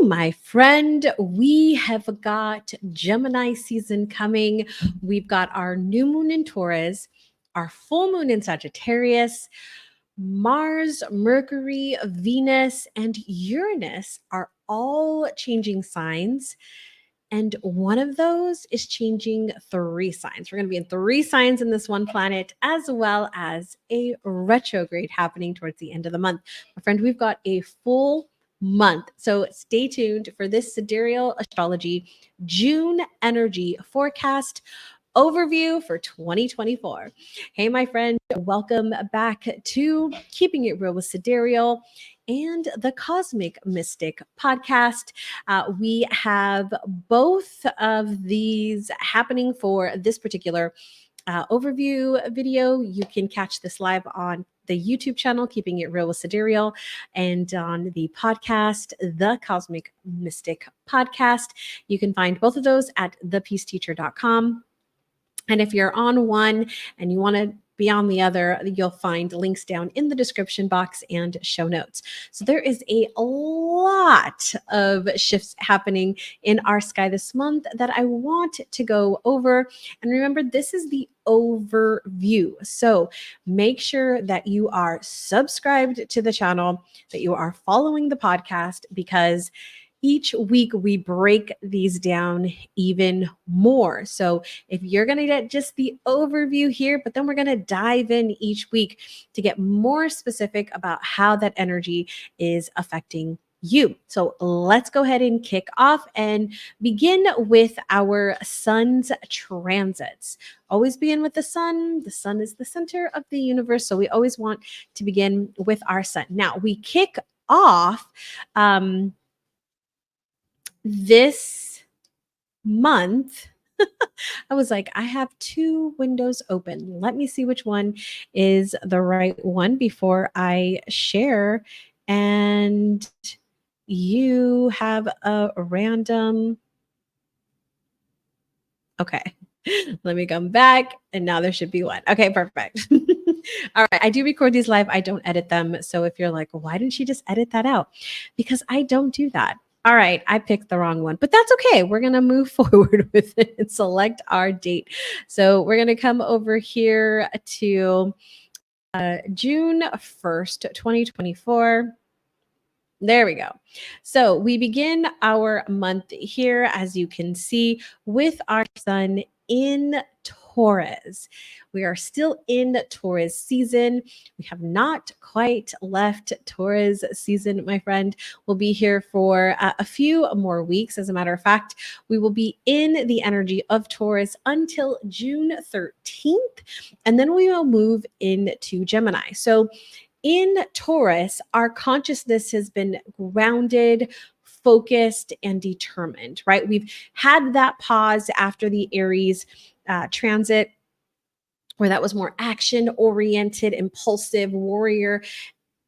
my friend, we have got Gemini season coming. We've got our new moon in Taurus, our full moon in Sagittarius. Mars, Mercury, Venus, and Uranus are all changing signs. And one of those is changing 3 signs. We're going to be in 3 signs in this one planet, as well as a retrograde happening towards the end of the month. My friend, we've got a full month. So stay tuned for this Sidereal Astrology June energy forecast overview for 2024. Hey, my friend, welcome back to Keeping It Real with Sidereal and the Cosmic Mystic podcast. We have both of these happening for this particular overview video. You can catch this live on the YouTube channel, Keeping It Real with Sidereal, and on the podcast, the Cosmic Mystic podcast. You can find both of those at thepeaceteacher.com. And if you're on one and you want to be on the other, you'll find links down in the description box and show notes. So there is a lot of shifts happening in our sky this month that I want to go over. And remember, this is the overview. So make sure that you are subscribed to the channel, that you are following the podcast, because each week we break these down even more. So if you're going to get just the overview here, but then we're going to dive in each week to get more specific about how that energy is affecting you. So let's go ahead and kick off and begin with our sun's transits. Always begin with the sun. The sun is the center of the universe. So we always want to begin with our sun. Now we kick off this month. I was like, I have 2 windows open. Let me see which one is the right one before I share. And you have a random. Okay. Let me come back. And now there should be one. Okay, perfect. All right. I do record these live. I don't edit them. So if you're like, why didn't she just edit that out? Because I don't do that. All right, I picked the wrong one, but that's okay. We're going to move forward with it and select our date. So we're going to come over here to June 1st, 2024. There we go. So we begin our month here, as you can see, with our sun in Taurus. We are still in Taurus season. We have not quite left Taurus season, my friend. We'll be here for a few more weeks. As a matter of fact, we will be in the energy of Taurus until June 13th, and then we will move into Gemini. So in Taurus, our consciousness has been grounded, focused, and determined, right? We've had that pause after the Aries transit, where that was more action-oriented, impulsive, warrior,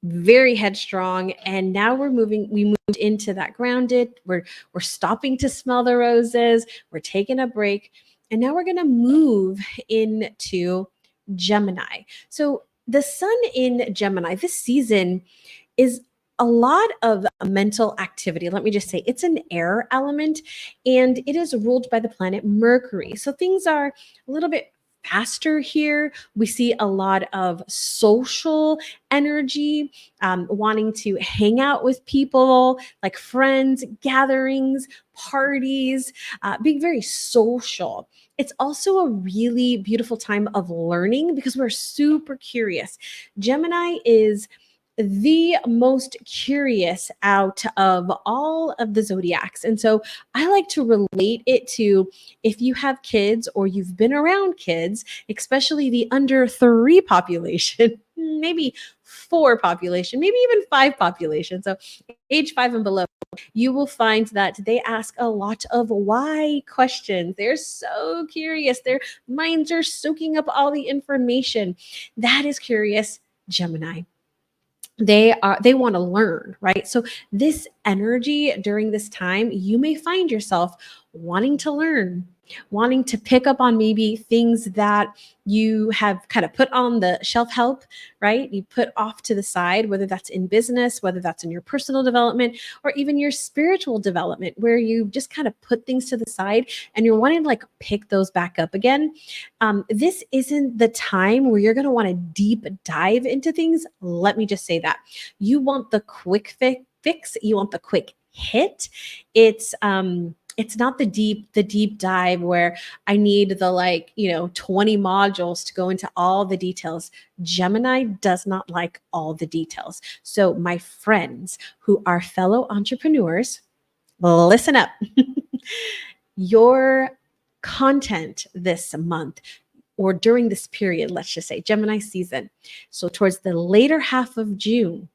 very headstrong. And now we moved into that grounded. We're stopping to smell the roses. We're taking a break. And now we're going to move into Gemini. So the sun in Gemini this season is a lot of mental activity. Let me just say it's an air element, and it is ruled by the planet Mercury. So things are a little bit faster here. We see a lot of social energy, wanting to hang out with people, like friends, gatherings, parties, being very social. It's also a really beautiful time of learning because we're super curious. Gemini is the most curious out of all of the zodiacs. And so I like to relate it to if you have kids or you've been around kids, especially the under 3 population, maybe 4 population, maybe even 5 population. So age 5 and below, you will find that they ask a lot of why questions. They're so curious. Their minds are soaking up all the information. That is curious Gemini. They want to learn, right? So this energy during this time, you may find yourself wanting to learn wanting to pick up on maybe things that you have kind of put on the shelf help, right? You put off to the side, whether that's in business, whether that's in your personal development, or even your spiritual development, where you just kind of put things to the side and you're wanting to like pick those back up again. This isn't the time where you're going to want to deep dive into things. Let me just say that. You want the quick fix, you want the quick hit. It's not the deep dive where I need the 20 modules to go into all the details. Gemini does not like all the details. So my friends who are fellow entrepreneurs, listen up. Your content this month or during this period, let's just say Gemini season. So towards the later half of June,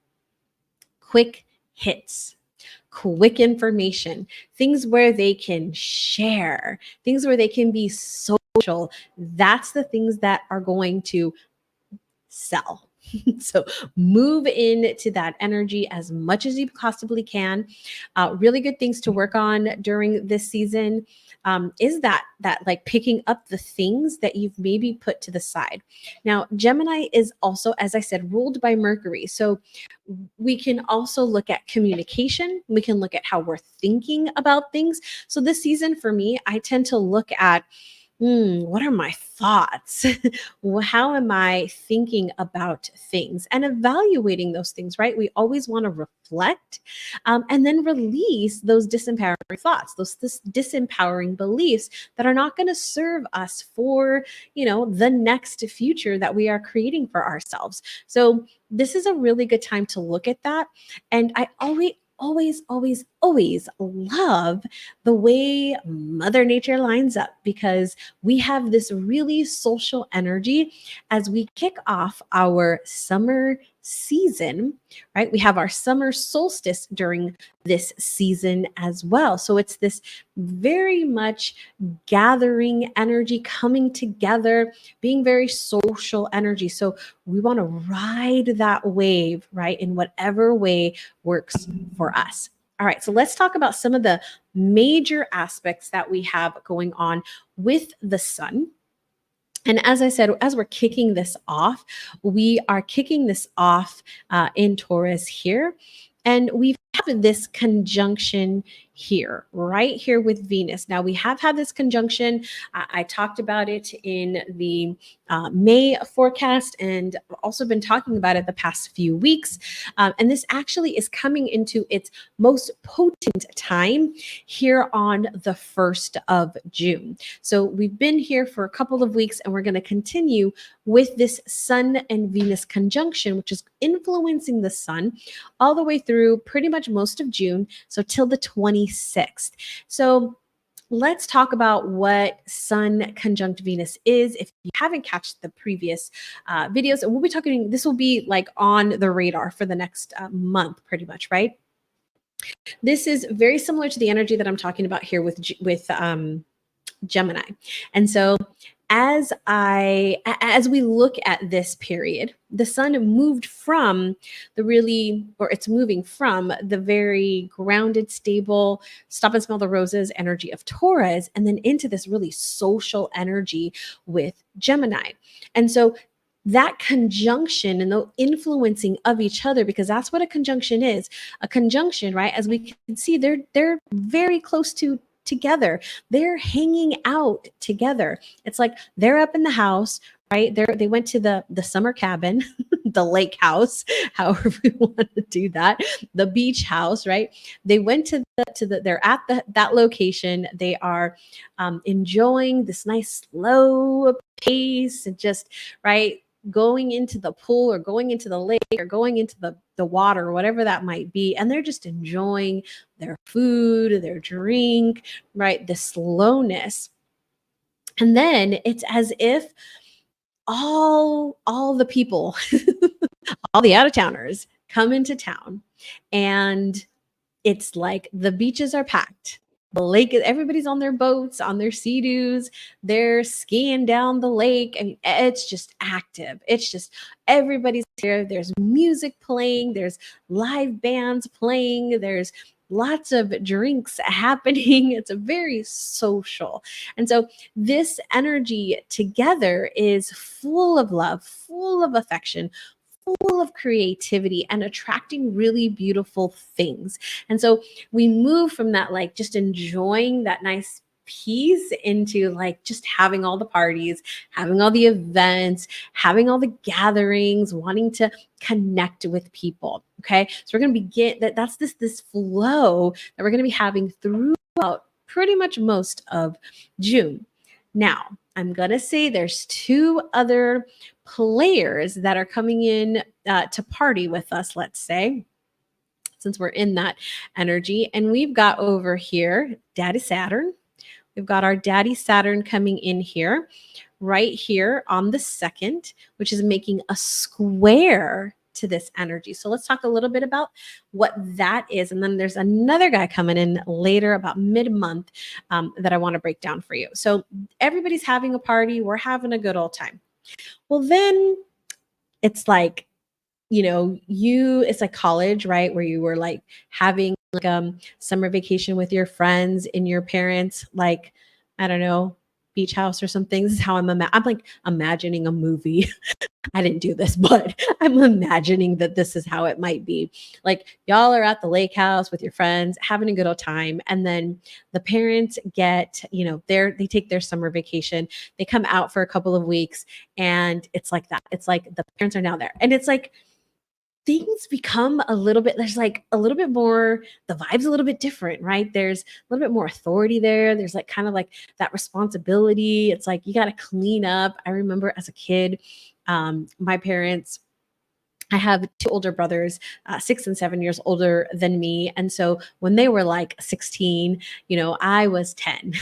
quick hits, quick information, things where they can share, things where they can be social. That's the things that are going to sell. So move into that energy as much as you possibly can. Really good things to work on during this season is that like picking up the things that you've maybe put to the side. Now, Gemini is also, as I said, ruled by Mercury. So we can also look at communication. We can look at how we're thinking about things. So this season for me, I tend to look at what are my thoughts? How am I thinking about things and evaluating those things, right? We always want to reflect and then release those disempowering thoughts, those disempowering beliefs that are not going to serve us for, the next future that we are creating for ourselves. So this is a really good time to look at that. And I always love the way Mother Nature lines up, because we have this really social energy as we kick off our summer season, right? We have our summer solstice during this season as well. So it's this very much gathering energy, coming together, being very social energy. So we want to ride that wave, right? In whatever way works for us. All right, so let's talk about some of the major aspects that we have going on with the sun. And as I said, as we're kicking this off, we are kicking this off in Taurus here. And we have this conjunction here, right here with Venus. Now, we have had this conjunction. I talked about it in the May forecast and also been talking about it the past few weeks. And this actually is coming into its most potent time here on the 1st of June. So we've been here for a couple of weeks and we're going to continue with this Sun and Venus conjunction, which is influencing the Sun all the way through pretty much most of June. So till the 26th. So let's talk about what Sun conjunct Venus is. If you haven't catched the previous videos, and we'll be talking, this will be like on the radar for the next month, pretty much, right? This is very similar to the energy that I'm talking about here with Gemini. And so as we look at this period, the sun moved from it's moving from the very grounded, stable, stop and smell the roses energy of Taurus, and then into this really social energy with Gemini. And so that conjunction and the influencing of each other, because that's what a conjunction is. A conjunction, right? As we can see, they're very close together. They're hanging out together. It's like they're up in the house, right? They went to the summer cabin, the lake house, however we want to do that, the beach house, right? They went they're at that location. They are enjoying this nice slow pace and just right going into the pool or going into the lake or going into the water or whatever that might be, and they're just enjoying their food, their drink, right? The slowness. And then it's as if all the people, all the out-of-towners come into town, and it's like the beaches are packed. The lake, everybody's on their boats, on their sea-doos. They're skiing down the lake. I mean, it's just active. It's just everybody's here. There's music playing. There's live bands playing. There's lots of drinks happening. It's a very social. And so this energy together is full of love, full of affection, full of creativity and attracting really beautiful things. And so we move from that, like just enjoying that nice peace, into like just having all the parties, having all the events, having all the gatherings, wanting to connect with people. Okay. So we're going to begin that's this flow that we're going to be having throughout pretty much most of June. Now, I'm going to say there's two other players that are coming in to party with us, let's say, since we're in that energy. And we've got over here Daddy Saturn. We've got our Daddy Saturn coming in here, right here on the 2nd, which is making a square to this energy. So let's talk a little bit about what that is. And then there's another guy coming in later about mid-month that I want to break down for you. So everybody's having a party. We're having a good old time. Well, then it's like, it's like college, right? Where you were like having like summer vacation with your friends in your parents, like, I don't know, beach house or something. This is how I'm like imagining a movie. I didn't do this, but I'm imagining that this is how it might be. Like y'all are at the lake house with your friends, having a good old time. And then the parents get, they take their summer vacation. They come out for a couple of weeks and it's like that. It's like the parents are now there. And it's like, things become there's like a little bit more, the vibe's a little bit different, right? There's a little bit more authority there. There's like kind of like that responsibility. It's like you got to clean up. I remember as a kid, my parents, I have two older brothers, 6 and 7 years older than me. And so when they were like 16, I was 10.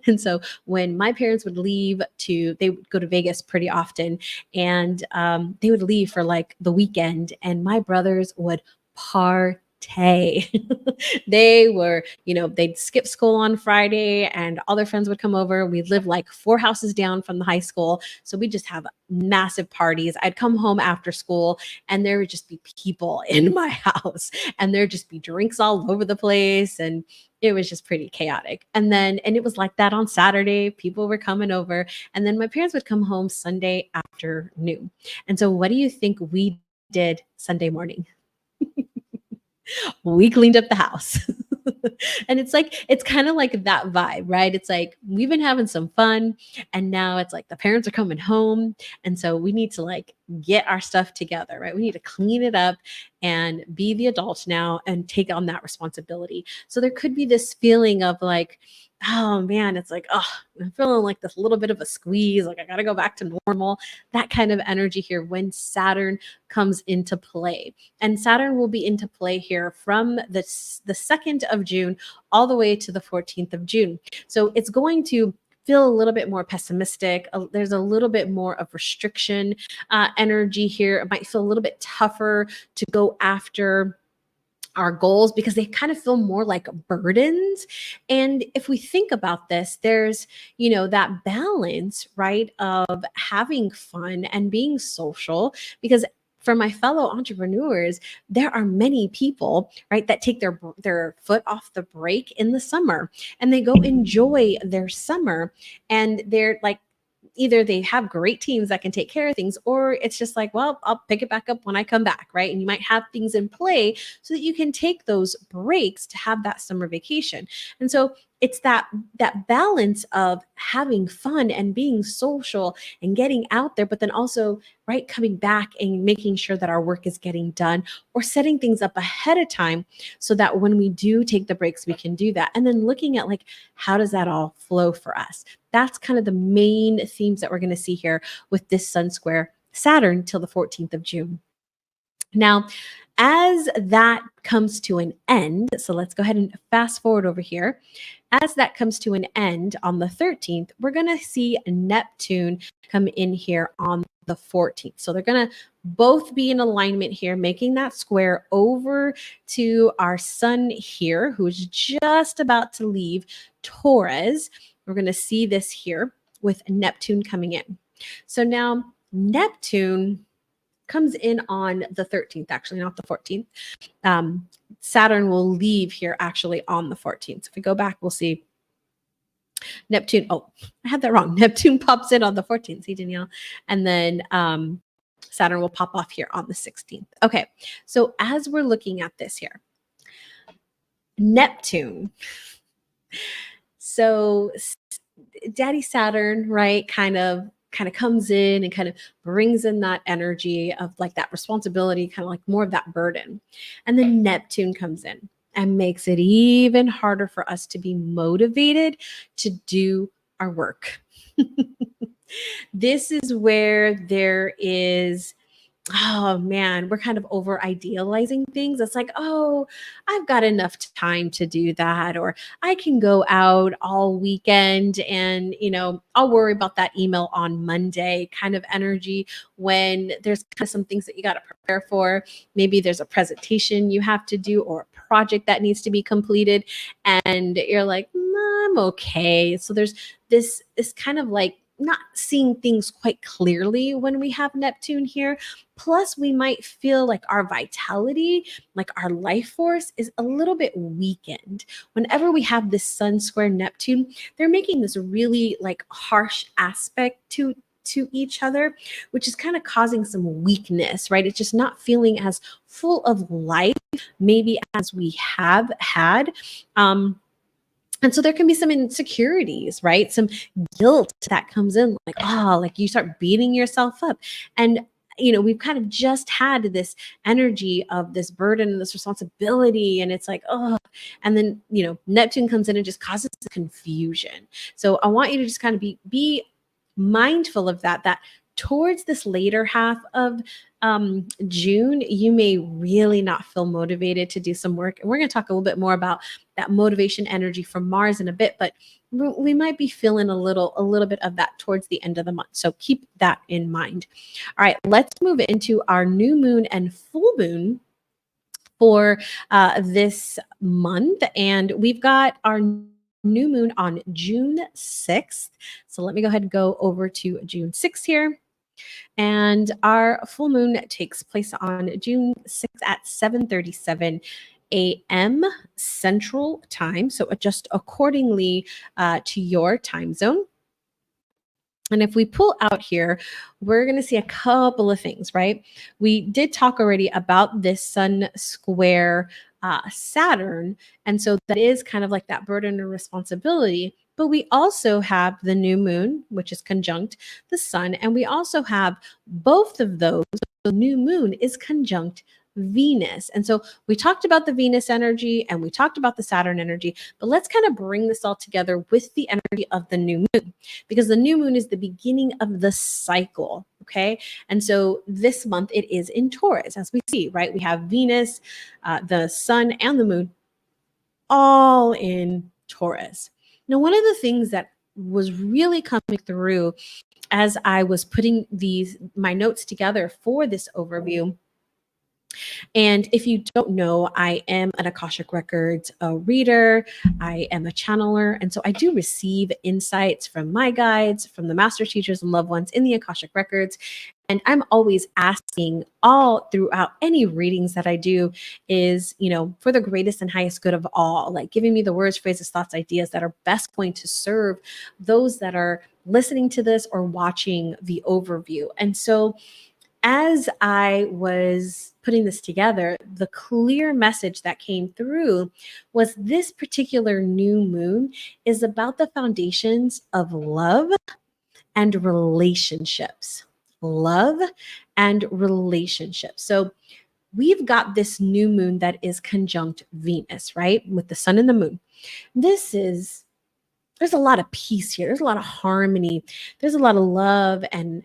And so when my parents would leave they would go to Vegas pretty often, and they would leave for like the weekend, and my brothers would party. They were, they'd skip school on Friday and all their friends would come over. We'd live like 4 houses down from the high school. So we just have massive parties. I'd come home after school and there would just be people in my house and there'd just be drinks all over the place. And it was just pretty chaotic. And it was like that on Saturday. People were coming over. And then my parents would come home Sunday afternoon. And so what do you think we did Sunday morning? We cleaned up the house. And it's kind of like that vibe, right? It's like we've been having some fun and now it's like the parents are coming home. And so we need to like get our stuff together, right? We need to clean it up and be the adult now and take on that responsibility. So there could be this feeling of like, oh man, it's like, oh, I'm feeling like this little bit of a squeeze. Like I got to go back to normal. That kind of energy here when Saturn comes into play. And Saturn will be into play here from the 2nd of June all the way to the 14th of June. So it's going to feel a little bit more pessimistic. There's a little bit more of restriction energy here. It might feel a little bit tougher to go after our goals because they kind of feel more like burdens. And if we think about this, there's, that balance, right, of having fun and being social, because for my fellow entrepreneurs, there are many people, right, that take their foot off the brake in the summer and they go enjoy their summer, and they're like, either they have great teams that can take care of things, or it's just like, well, I'll pick it back up when I come back, right? And you might have things in play so that you can take those breaks to have that summer vacation. And so it's that balance of having fun and being social and getting out there, but then also, right, coming back and making sure that our work is getting done, or setting things up ahead of time so that when we do take the breaks, we can do that. And then looking at like, how does that all flow for us? That's kind of the main themes that we're going to see here with this Sun square Saturn till the 14th of June. Now, as that comes to an end, so let's go ahead and fast forward over here. As that comes to an end on the 13th, we're going to see Neptune come in here on the 14th. So they're going to both be in alignment here, making that square over to our sun here, who's just about to leave Taurus. We're going to see this here with Neptune coming in. So now Neptune comes in on the 13th, actually, not the 14th. Saturn will leave here actually on the 14th. So if we go back, we'll see Neptune. Oh, I had that wrong. Neptune pops in on the 14th. See, Danielle? And then Saturn will pop off here on the 16th. Okay. So as we're looking at this here, Neptune. So Daddy Saturn, right, kind of comes in and kind of brings in that energy of like that responsibility, kind of like more of that burden. And then Neptune comes in and makes it even harder for us to be motivated to do our work. This is where there is, oh man, we're kind of over idealizing things. It's like, oh, I've got enough time to do that, or I can go out all weekend and, I'll worry about that email on Monday kind of energy, when there's kind of some things that you got to prepare for. Maybe there's a presentation you have to do or a project that needs to be completed, and you're like, I'm okay. So there's this kind of like not seeing things quite clearly when we have Neptune here. Plus, we might feel like our vitality, like our life force, is a little bit weakened. Whenever we have this Sun square Neptune, they're making this really like harsh aspect to each other, which is kind of causing some weakness, right? It's just not feeling as full of life, maybe as we have had. And so there can be some insecurities, right? Some guilt that comes in, like, oh, like you start beating yourself up. And, we've kind of just had this energy of this burden and this responsibility. And it's like, oh, and then, Neptune comes in and just causes confusion. So I want you to just kind of be mindful of that towards this later half of June, you may really not feel motivated to do some work. And we're going to talk a little bit more about that motivation energy from Mars in a bit, but we might be feeling a little bit of that towards the end of the month. So keep that in mind. All right, let's move into our new moon and full moon for this month. And we've got our new moon on June 6th. So let me go ahead and go over to June 6th here. And our full moon takes place on June 6th at 7:37 a.m. Central Time. So adjust accordingly to your time zone. And if we pull out here, we're going to see a couple of things, right? We did talk already about this Sun square Saturn. And so that is kind of like that burden and responsibility. But we also have the new moon, which is conjunct the sun. And we also have both of those. The new moon is conjunct Venus. And so we talked about the Venus energy and we talked about the Saturn energy, but let's kind of bring this all together with the energy of the new moon, because the new moon is the beginning of the cycle. Okay. And so this month it is in Taurus, as we see, right? We have Venus, the sun, and the moon all in Taurus. Now, one of the things that was really coming through as I was putting my notes together for this overview, and if you don't know, I am an Akashic Records reader. I am a channeler. And so I do receive insights from my guides, from the master teachers and loved ones in the Akashic Records. And I'm always asking all throughout any readings that I do is, for the greatest and highest good of all, like giving me the words, phrases, thoughts, ideas that are best going to serve those that are listening to this or watching the overview. And so as I was putting this together, the clear message that came through was this particular new moon is about the foundations of love and relationships. Love and relationships. So we've got this new moon that is conjunct Venus, right? With the sun and the moon. There's a lot of peace here. There's a lot of harmony. There's a lot of love and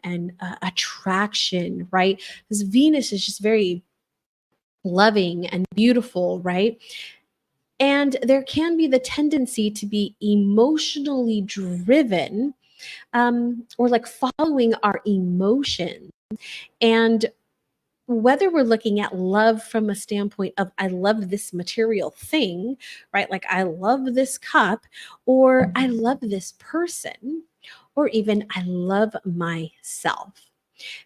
attraction, right? Because Venus is just very loving and beautiful, right? And there can be the tendency to be emotionally driven, or like following our emotions. And whether we're looking at love from a standpoint of I love this material thing, right? Like I love this cup, or I love this person, or even I love myself.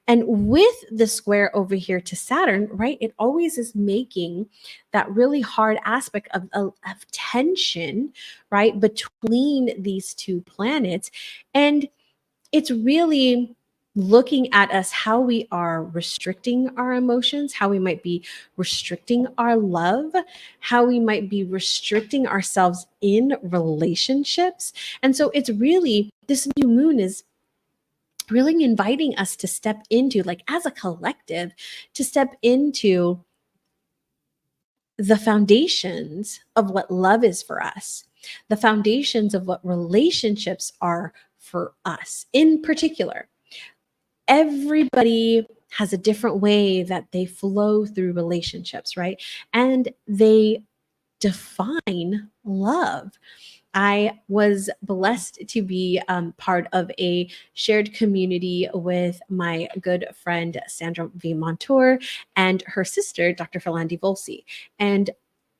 And with the square over here to Saturn, right, it always is making that really hard aspect of tension, right, between these two planets. And it's really looking at us how we are restricting our emotions, how we might be restricting our love, how we might be restricting ourselves in relationships. And so it's really, this new moon is really inviting us to step into, like as a collective, to step into the foundations of what love is for us, the foundations of what relationships are for us in particular. Everybody has a different way that they flow through relationships, right? And they define love. I was blessed to be part of a shared community with my good friend Sandra V. Montour and her sister, Dr. Philandi Volsi. And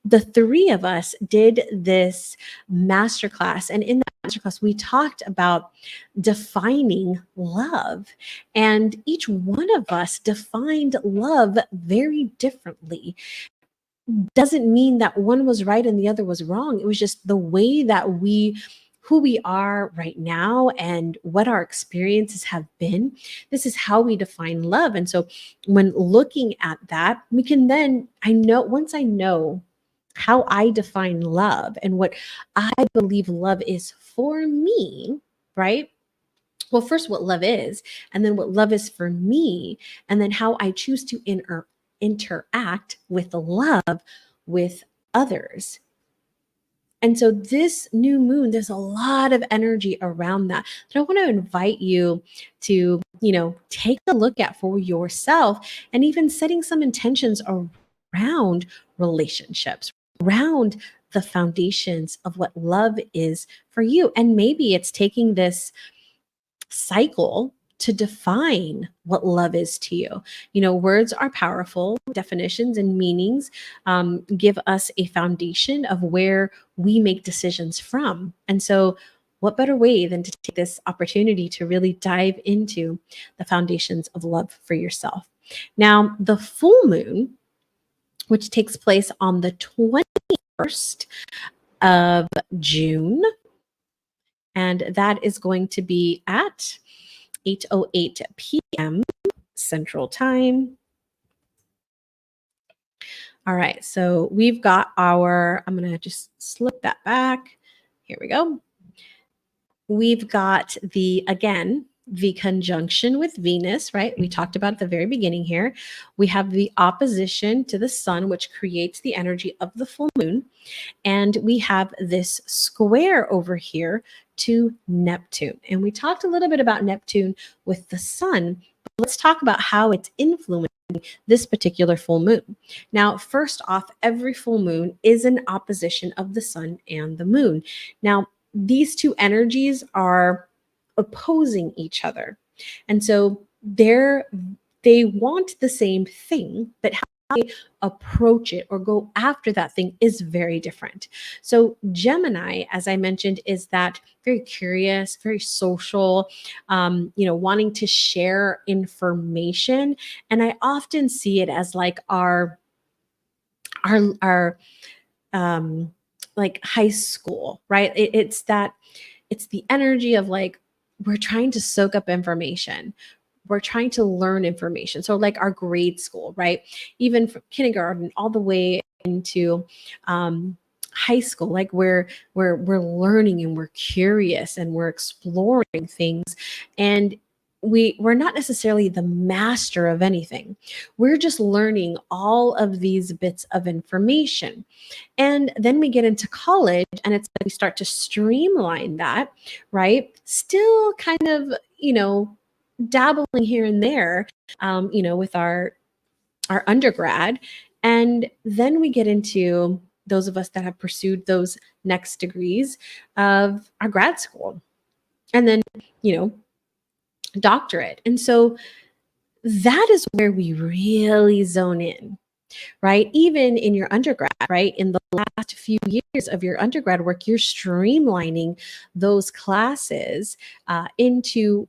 the three of us did this masterclass. And in that masterclass, we talked about defining love. And each one of us defined love very differently. Doesn't mean that one was right and the other was wrong. It was just the way that who we are right now and what our experiences have been. This is how we define love. And so when looking at that, we can then, once I know how I define love and what I believe love is for me, right? Well, first, what love is, and then what love is for me, and then how I choose to interact with love with others. And so, this new moon, there's a lot of energy around that I want to invite you to, take a look at for yourself, and even setting some intentions around relationships, around the foundations of what love is for you. And maybe it's taking this cycle to define what love is to you. Words are powerful. Definitions and meanings give us a foundation of where we make decisions from. And so, what better way than to take this opportunity to really dive into the foundations of love for yourself? Now, the full moon, which takes place on the 21st of June, and that is going to be at 8:08 p.m. Central Time. All right, so we've got I'm going to just slip that back. Here we go. We've got again, the conjunction with Venus, right? We talked about at the very beginning here. We have the opposition to the sun, which creates the energy of the full moon. And we have this square over here to Neptune. And we talked a little bit about Neptune with the sun. But let's talk about how it's influencing this particular full moon. Now, first off, every full moon is an opposition of the sun and the moon. Now, these two energies are opposing each other. And so they want the same thing, but how they approach it or go after that thing is very different. So Gemini, as I mentioned, is that very curious, very social, wanting to share information. And I often see it as like our like high school, right? It's the energy of like, we're trying to soak up information. We're trying to learn information. So like our grade school, right? Even from kindergarten all the way into high school, like we're learning and we're curious and we're exploring things. And we're not necessarily the master of anything. We're just learning all of these bits of information. And then we get into college and it's like we start to streamline that, right? Still kind of, dabbling here and there, with our undergrad. And then we get into those of us that have pursued those next degrees of our grad school. And then, doctorate. And so that is where we really zone in, right? Even in your undergrad, right? In the last few years of your undergrad work, you're streamlining those classes into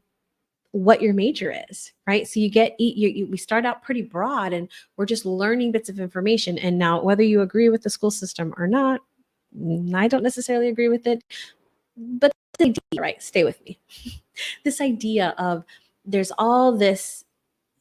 what your major is, right? So we start out pretty broad and we're just learning bits of information. And now, whether you agree with the school system or not, I don't necessarily agree with it, but the idea, right? Stay with me. This idea of there's all this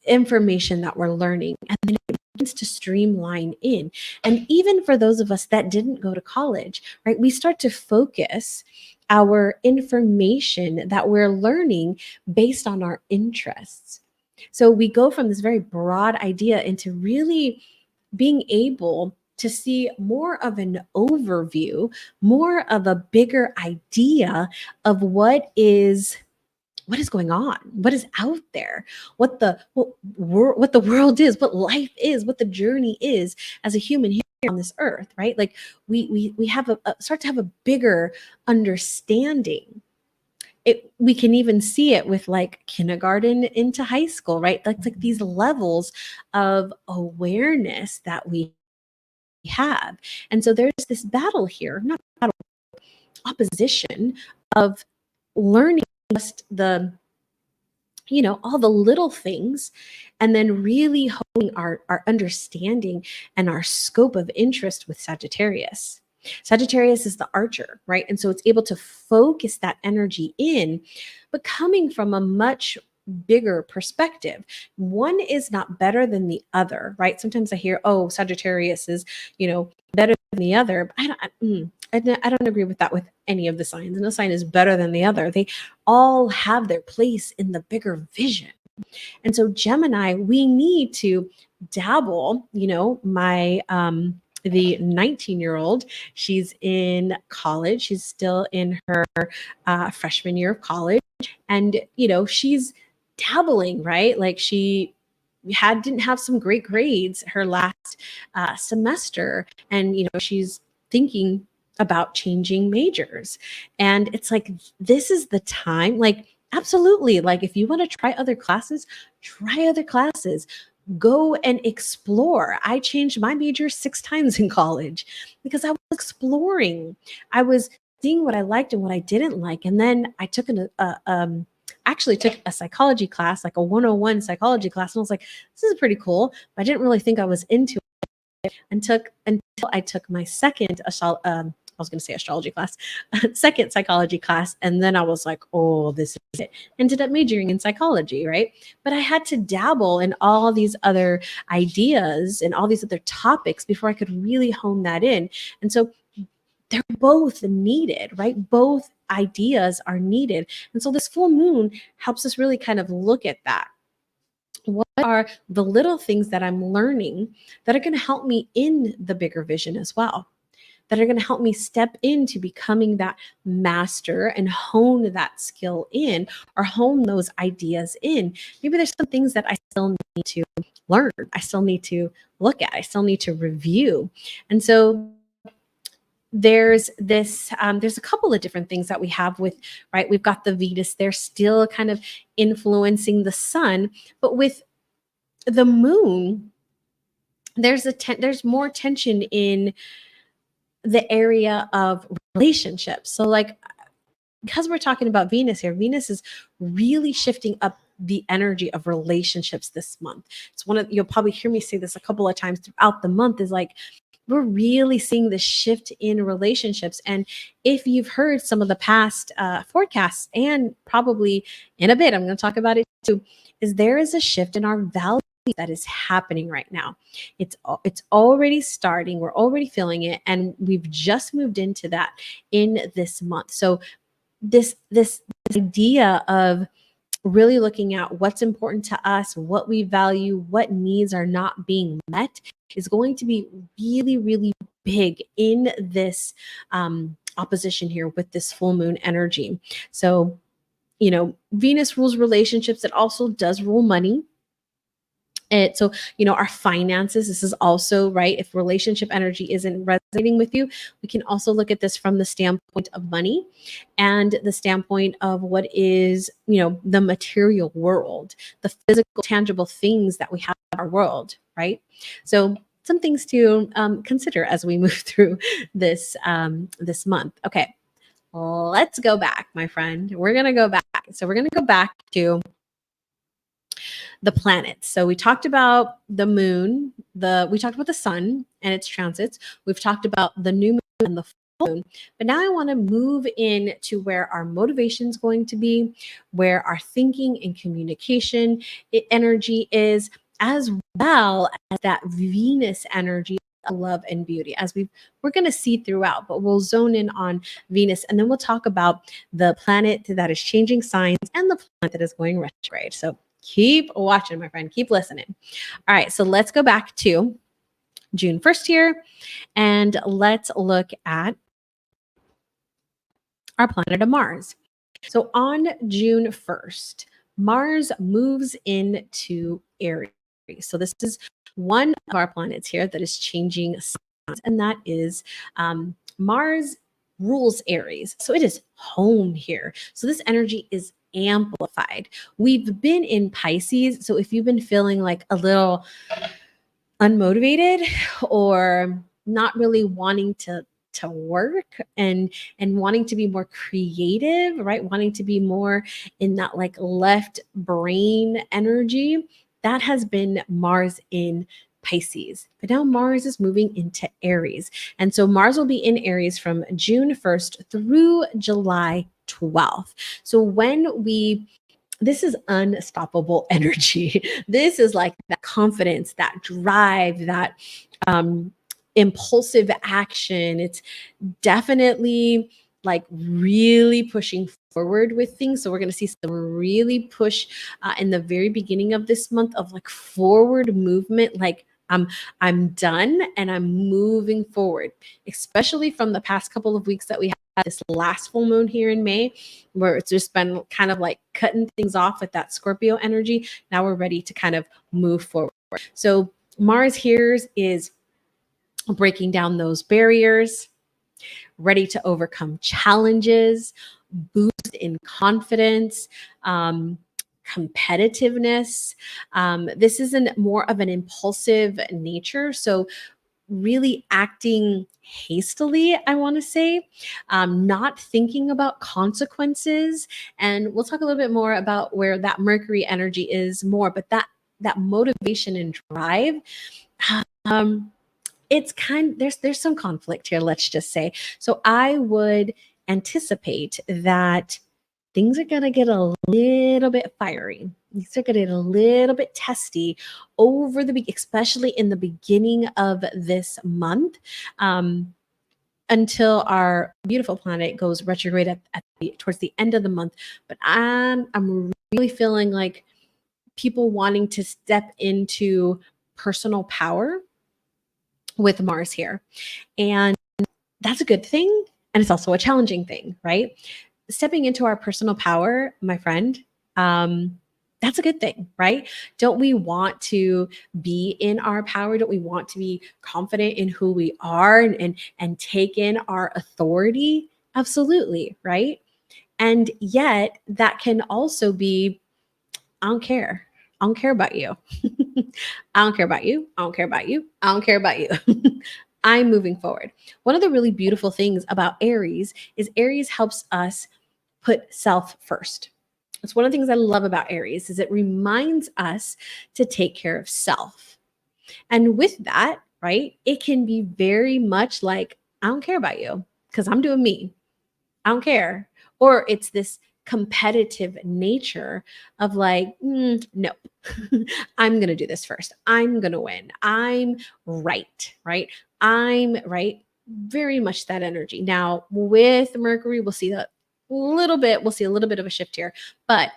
information that we're learning, and then it begins to streamline in. And even for those of us that didn't go to college, right, we start to focus our information that we're learning based on our interests. So we go from this very broad idea into really being able to see more of an overview, more of a bigger idea of what is going on, what is out there, what the world is, what life is, what the journey is as a human here on this earth, right? Like we have start to have a bigger understanding. We can even see it with like kindergarten into high school, right? Like these levels of awareness that we have. And so there's this battle here, not battle, opposition of learning just all the little things, and then really honing our understanding and our scope of interest with Sagittarius. Sagittarius is the archer, right? And so it's able to focus that energy in, but coming from a much bigger perspective. One is not better than the other, right? Sometimes I hear, oh, Sagittarius is, better than the other. But I don't agree with that with any of the signs. No sign is better than the other. They all have their place in the bigger vision. And so Gemini, we need to dabble, my the 19-year-old, she's in college. She's still in her freshman year of college. And, she's dabbling, right? Like she didn't have some great grades her last semester. And, she's thinking about changing majors. And it's like, this is the time, like, absolutely. Like, if you want to try other classes, try other classes. Go and explore. I changed my major 6 times in college because I was exploring. I was seeing what I liked and what I didn't like. And then I took actually took a psychology class, like a 101 psychology class. And I was like, this is pretty cool. But I didn't really think I was into it until I took my second I was going to say astrology class, second psychology class. And then I was like, oh, this is it. Ended up majoring in psychology, right? But I had to dabble in all these other ideas and all these other topics before I could really hone that in. And so they're both needed, right? Both ideas are needed. And so this full moon helps us really kind of look at that. What are the little things that I'm learning that are going to help me in the bigger vision as well? That are going to help me step into becoming that master and hone that skill in, or hone those ideas in. Maybe there's some things that I still need to learn. I still need to look at. I still need to review. And so there's a couple of different things that we have with, right? We've got the Venus there still kind of influencing the sun, but with the moon, there's more tension in the area of relationships. So like, because we're talking about Venus here, Venus is really shifting up the energy of relationships this month. It's you'll probably hear me say this a couple of times throughout the month, is like, we're really seeing the shift in relationships. And if you've heard some of the past forecasts, and probably in a bit, I'm going to talk about it too, is there is a shift in our values that is happening right now. It's already starting. We're already feeling it. And we've just moved into that in this month. So this idea of really looking at what's important to us, what we value, what needs are not being met, is going to be really, really big in this opposition here with this full moon energy. So, Venus rules relationships. It also does rule money. So, our finances, this is also, right, if relationship energy isn't resonating with you, we can also look at this from the standpoint of money and the standpoint of what is, the material world, the physical, tangible things that we have in our world, right? So some things to consider as we move through this month. Okay, let's go back, my friend. We're going to go back. So we're going to go back to the planets. So we talked about the moon, we talked about the sun and its transits. We've talked about the new moon and the full moon. But now I want to move in to where our motivation is going to be, where our thinking and communication energy is, as well as that Venus energy of love and beauty, as we're going to see throughout, but we'll zone in on Venus, and then we'll talk about the planet that is changing signs and the planet that is going retrograde. So keep watching, my friend. Keep listening. All right, so let's go back to June 1st here, and let's look at our planet of Mars. So on June 1st, Mars moves into Aries. So this is one of our planets here that is changing signs, and that is Mars rules Aries. So it is home here. So this energy is amplified. We've been in Pisces. So if you've been feeling like a little unmotivated or not really wanting to work and wanting to be more creative, right? Wanting to be more in that like left brain energy, that has been Mars in Pisces. But now Mars is moving into Aries. And so Mars will be in Aries from June 1st through July 12th. So this is unstoppable energy. This is like that confidence, that drive, that impulsive action. It's definitely like really pushing forward with things. So we're going to see some really push in the very beginning of this month of like forward movement, like I'm done and I'm moving forward, especially from the past couple of weeks that we had this last full moon here in May, where it's just been kind of like cutting things off with that Scorpio energy. Now we're ready to kind of move forward. So Mars here is breaking down those barriers, ready to overcome challenges, boost in confidence, competitiveness. This is more of an impulsive nature. So really acting hastily, I want to say, not thinking about consequences. And we'll talk a little bit more about where that Mercury energy is more, but that motivation and drive, it's there's some conflict here, let's just say. So I would anticipate that things are going to get a little bit fiery. Things are going to get a little bit testy especially in the beginning of this month, until our beautiful planet goes retrograde towards the end of the month. But I'm really feeling like people wanting to step into personal power with Mars here. And that's a good thing. And it's also a challenging thing, right? Stepping into our personal power, my friend, that's a good thing, right? Don't we want to be in our power? Don't we want to be confident in who we are and take in our authority? Absolutely, right? And yet that can also be, I don't care. I don't care about you. I don't care about you. I don't care about you. I don't care about you. I'm moving forward. One of the really beautiful things about Aries is Aries helps us put self first. It's one of the things I love about Aries is it reminds us to take care of self. And with that, right, it can be very much like, I don't care about you because I'm doing me. I don't care. Or it's this competitive nature of like, no, I'm going to do this first. I'm going to win. I'm right, right? I'm right. Very much that energy. Now, with Mercury, we'll see a little bit of a shift here, but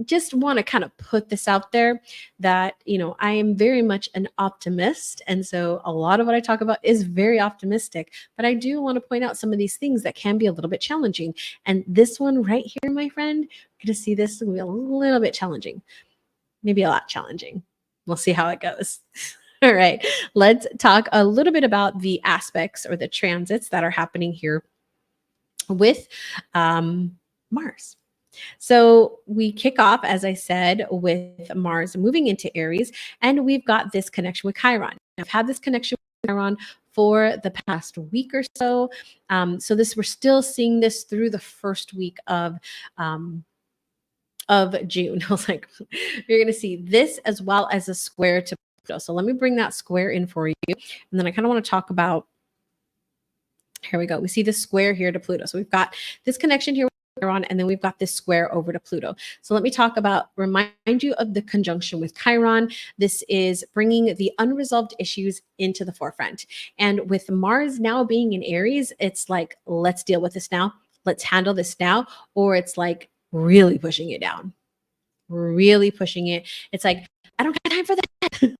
just want to kind of put this out there that, I am very much an optimist. And so a lot of what I talk about is very optimistic, but I do want to point out some of these things that can be a little bit challenging. And this one right here, my friend, you're going to see this will be a little bit challenging, maybe a lot challenging. We'll see how it goes. All right, let's talk a little bit about the aspects or the transits that are happening here with Mars. So we kick off, as I said, with Mars moving into Aries, and we've got this connection with Chiron. I've had this connection with Chiron for the past week or so. So we're still seeing this through the first week of of June. I was like, you're going to see this as well as a square to Pluto. So let me bring that square in for you. And then I kind of want to talk about, here we go. We see the square here to Pluto. So we've got this connection here with Chiron, and then we've got this square over to Pluto. So let me talk about, remind you of the conjunction with Chiron. This is bringing the unresolved issues into the forefront. And with Mars now being in Aries, it's like, let's deal with this now. Let's handle this now. Or it's like really pushing it down, really pushing it. It's like, I don't got time for that.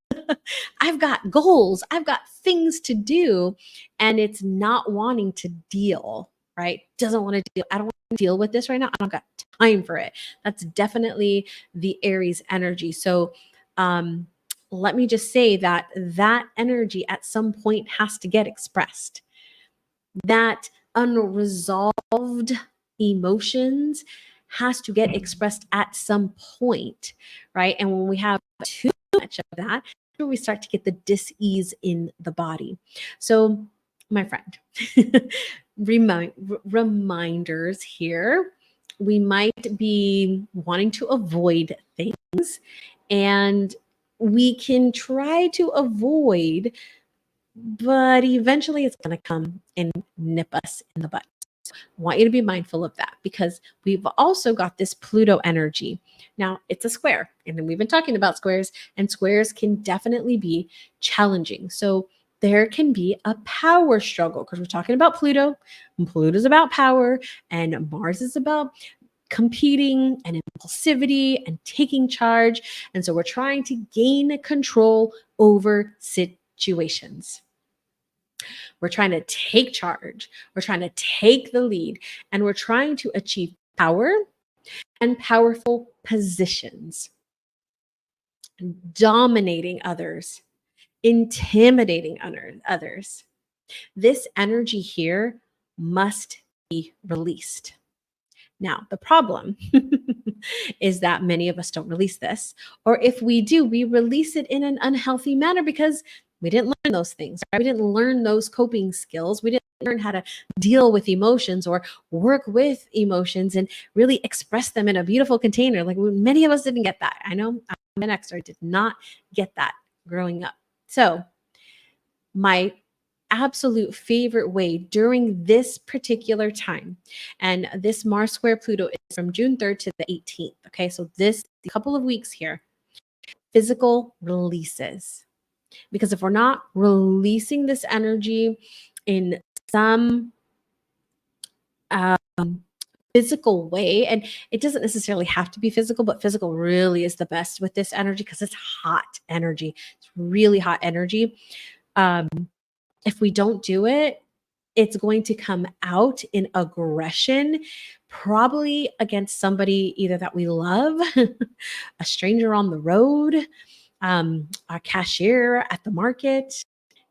I've got goals, I've got things to do, and it's not wanting to deal, right? Doesn't want to deal. I don't want to deal with this right now. I don't got time for it. That's definitely the Aries energy. So, let me just say that that energy at some point has to get expressed. That unresolved emotions has to get expressed at some point, right? And when we have too much of that, we start to get the dis-ease in the body. So, my friend, reminders here. We might be wanting to avoid things, and we can try to avoid, but eventually it's going to come and nip us in the butt. So I want you to be mindful of that, because we've also got this Pluto energy. Now, it's a square, and then we've been talking about squares, and squares can definitely be challenging. So there can be a power struggle, because we're talking about Pluto, and Pluto's about power, and Mars is about competing and impulsivity and taking charge. And so we're trying to gain control over situations. We're trying to take charge. We're trying to take the lead, and we're trying to achieve power and powerful positions, dominating others, intimidating others. This energy here must be released. Now, the problem is that many of us don't release this. Or if we do, we release it in an unhealthy manner because we didn't learn those things. Right? We didn't learn those coping skills. We didn't learn how to deal with emotions or work with emotions and really express them in a beautiful container. Like, many of us didn't get that. I know I'm an Xer, did not get that growing up. So my absolute favorite way during this particular time, and this Mars square Pluto is from June 3rd to the 18th. Okay, so this couple of weeks here, physical releases. Because if we're not releasing this energy in some physical way, and it doesn't necessarily have to be physical, but physical really is the best with this energy because it's hot energy. It's really hot energy. If we don't do it, it's going to come out in aggression, probably against somebody either that we love, a stranger on the road, our cashier at the market.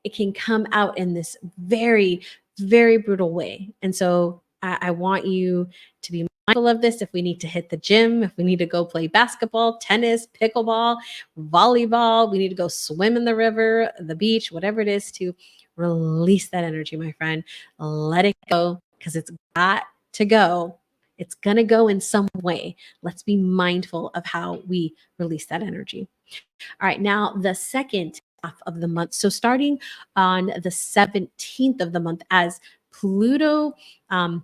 It can come out in this very, very brutal way. And so I want you to be mindful of this. If we need to hit the gym, if we need to go play basketball, tennis, pickleball, volleyball, we need to go swim in the river, the beach, whatever it is, to release that energy, my friend. Let it go, because it's got to go. It's going to go in some way. Let's be mindful of how we release that energy. All right, now the second half of the month. So starting on the 17th of the month, as Pluto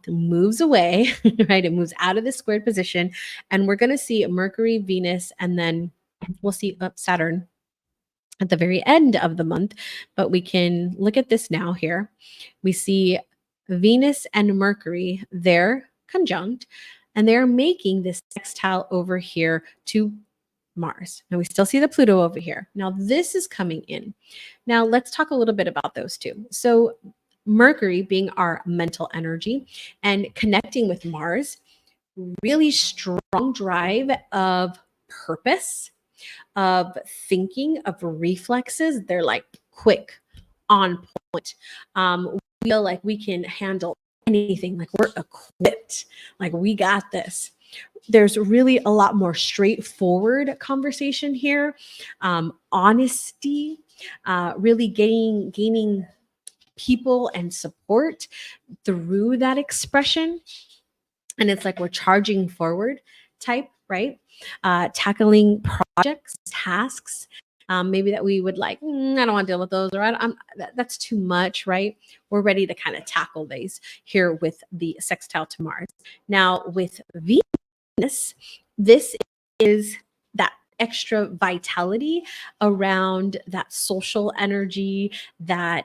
moves away, right? It moves out of the squared position, and we're going to see Mercury, Venus, and then we'll see Saturn at the very end of the month. But we can look at this now here. We see Venus and Mercury, they're conjunct, and they're making this sextile over here to Mars. Now we still see the Pluto over here. Now this is coming in. Now let's talk a little bit about those two. So Mercury being our mental energy and connecting with Mars, really strong drive of purpose, of thinking, of reflexes. They're like quick, on point. We feel like we can handle anything, like we're equipped, like we got this. There's really a lot more straightforward conversation here, honesty, really gaining people and support through that expression. And it's like we're charging forward type, right? Tackling projects, tasks, maybe that we would like, I don't want to deal with those, or that's too much, right? We're ready to kind of tackle these here with the sextile to Mars. Now, with Venus, this is that extra vitality around that social energy, that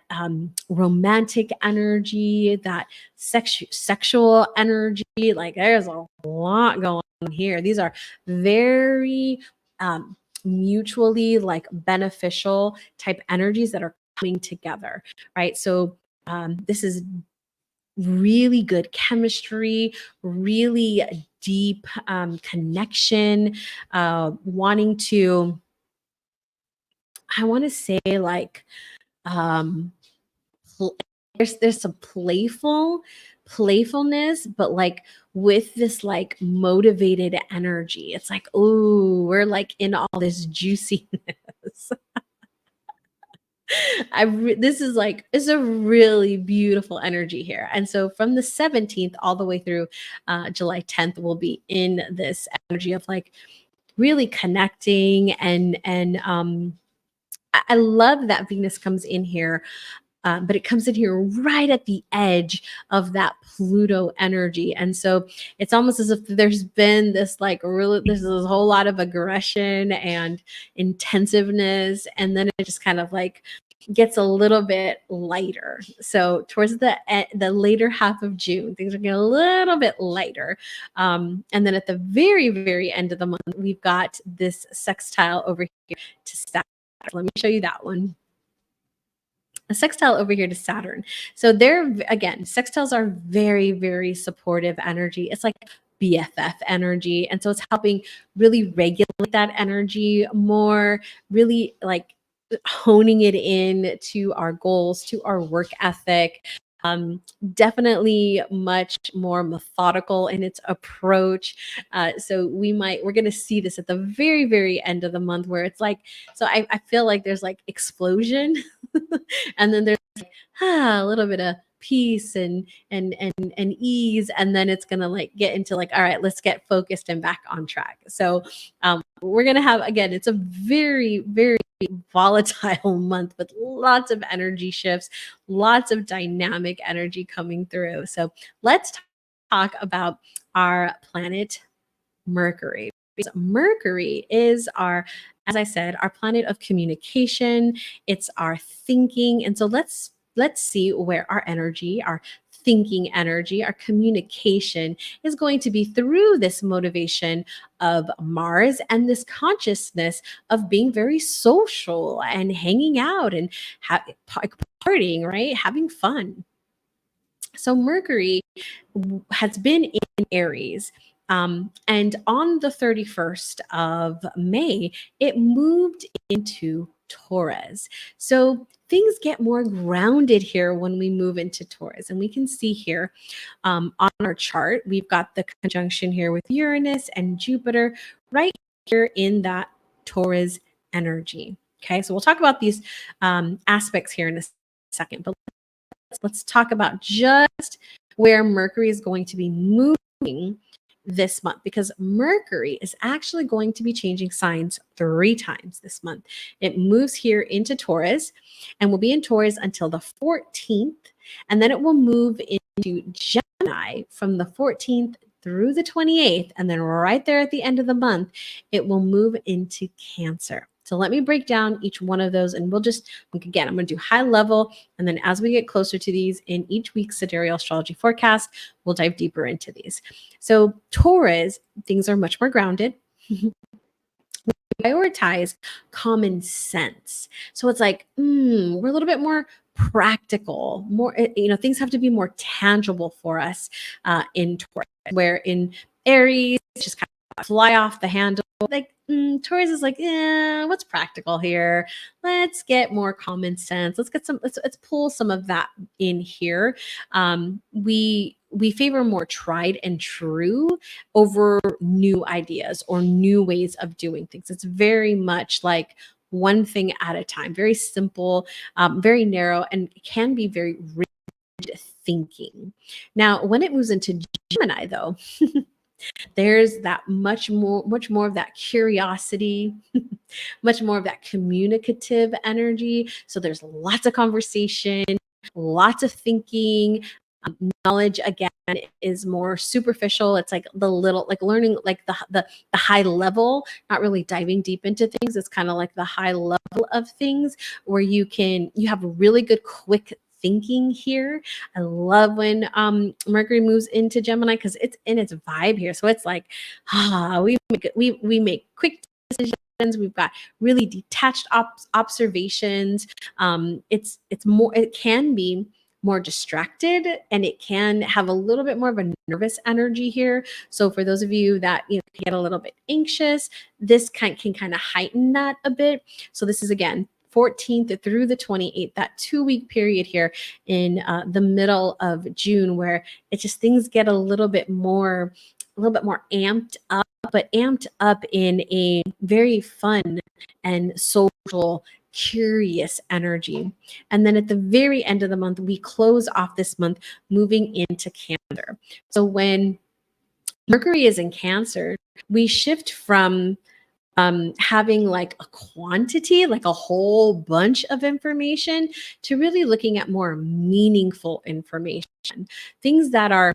romantic energy, that sexual energy. Like there's a lot going on here. These are very mutually like beneficial type energies that are coming together, right? So this is really good chemistry, really deep connection, wanting to, I want to say like, um, there's some playfulness, but like with this like motivated energy. It's like, oh, we're like in all this juiciness. This is like, it's a really beautiful energy here. And so from the 17th all the way through July 10th, we'll be in this energy of like really connecting and I love that Venus comes in here, but it comes in here right at the edge of that Pluto energy. And so it's almost as if there's been this like really, there's this whole lot of aggression and intensiveness. And then it just kind of like gets a little bit lighter. So towards the later half of June, things are getting a little bit lighter. And then at the very, very end of the month, we've got this sextile over here to Saturn. Let me show you that one. A sextile over here to Saturn. So they're, again, sextiles are very, very supportive energy. It's like BFF energy. And so it's helping really regulate that energy more, really like honing it in to our goals, to our work ethic. Definitely much more methodical in its approach. So we're going to see this at the very, very end of the month where it's like, so I feel like there's like explosion and then there's like, a little bit of peace and ease, and then it's gonna like get into like, all right, let's get focused and back on track. So we're gonna have, again, it's a very, very volatile month with lots of energy shifts, lots of dynamic energy coming through. So let's talk about our planet Mercury. Because Mercury is our, as I said, our planet of communication. It's our thinking. And so let's see where our energy, our thinking energy, our communication is going to be through this motivation of Mars and this consciousness of being very social and hanging out and partying, right? Having fun. So Mercury has been in Aries. And on the 31st of May, it moved into Taurus. So things get more grounded here when we move into Taurus. And we can see here on our chart, we've got the conjunction here with Uranus and Jupiter right here in that Taurus energy. Okay, so we'll talk about these aspects here in a second. But let's talk about just where Mercury is going to be moving this month, because Mercury is actually going to be changing signs 3 times this month. It moves here into Taurus and will be in Taurus until the 14th, and then it will move into Gemini from the 14th through the 28th, and then right there at the end of the month, it will move into Cancer. So let me break down each one of those, and we'll just, again, I'm going to do high level, and then as we get closer to these in each week's Sidereal Astrology Forecast, we'll dive deeper into these. So Taurus, things are much more grounded. Prioritize common sense. So it's like, we're a little bit more practical, more, things have to be more tangible for us in Taurus, where in Aries, it's just kind of fly off the handle. Like Taurus is like, what's practical here? Let's get more common sense. Let's pull some of that in here. We favor more tried and true over new ideas or new ways of doing things. It's very much like one thing at a time, very simple, very narrow, and can be very rigid thinking. Now, when it moves into Gemini, though, There's that much more of that curiosity, much more of that communicative energy. So there's lots of conversation, lots of thinking. Knowledge again is more superficial. It's like the little, like learning, like the high level, not really diving deep into things. It's kind of like the high level of things where you have really good quick thinking here. I love when Mercury moves into Gemini because it's in its vibe here. So it's like, we make quick decisions. We've got really detached observations. It's more, it can be more distracted, and it can have a little bit more of a nervous energy here. So for those of you that get a little bit anxious, this can kind of heighten that a bit. So this is again 14th through the 28th, that 2-week period here in the middle of June, where it just things get a little bit more amped up, but amped up in a very fun and social, curious energy. And then at the very end of the month, we close off this month moving into Cancer. So when Mercury is in Cancer, we shift from having like a quantity, like a whole bunch of information, to really looking at more meaningful information, things that are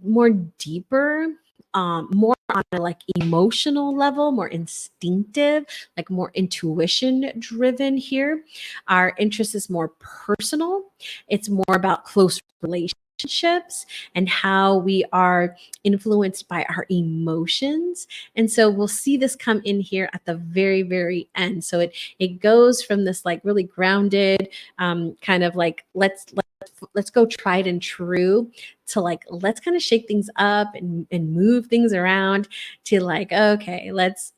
more deeper, more on a like emotional level, more instinctive, like more intuition driven here. Our interest is more personal. It's more about close relationships and how we are influenced by our emotions. And so we'll see this come in here at the very, very end. So it goes from this like really grounded, kind of like let's go tried and true, to like let's kind of shake things up and move things around, to like, okay, let's